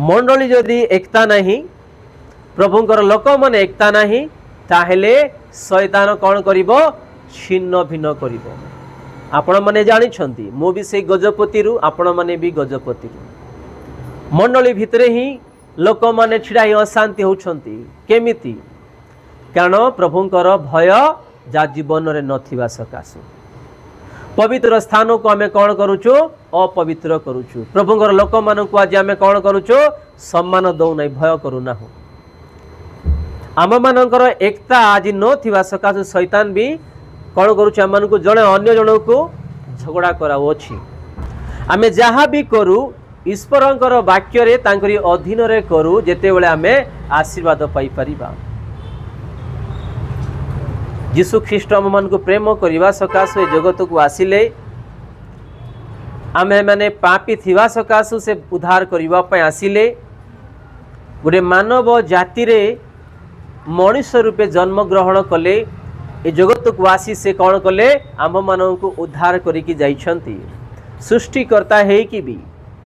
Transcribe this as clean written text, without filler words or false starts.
मंडली जदि एकता नहीं प्रभुंकर लोक मन एकता नहीं ताहेले शैतान कौन करिवो छिन्न भिन्न करिवो। आपण माने जानिछंती मु भी से गजपति रु आपण माने भी गजपति रु मंडली भितरे ही लोक माने छिड़ा ही अशांति होछंती केमिति कारण प्रभुंकर भय जा जीवन रे नथिबा सकासु पवित्र स्थान को आमे कौन करूछु अपवित्र करूछु। प्रभुंकर लोक मान को आज आमे कौन करूछु सम्मान दौ नै भय करू ना। आम मानकर एकता आज न थिबा सकासु शैतान भी कौन करूछु आम मानकु जणे अन्य जण को झगड़ा कराउ अछि। आमे जहाँ भी करू ईश्वरंकर वाक्य रे तांकरी अधीन रे करू जेते बेले आमे आशीर्वाद पाई परिबा। यीशु ख्रीष्ट आम मान को प्रेम करने सकाशु जगत को आसिले आमे माने पापी थिवा सकाशु से उद्धार करने आसिले गोटे मानव जाति रे मनुष्य रूपे जन्म ग्रहण कले ए जगत को आसी से कौन कले आम मान को उद्धार करिकी जाइछंती। सृष्टिकर्ता है कि भी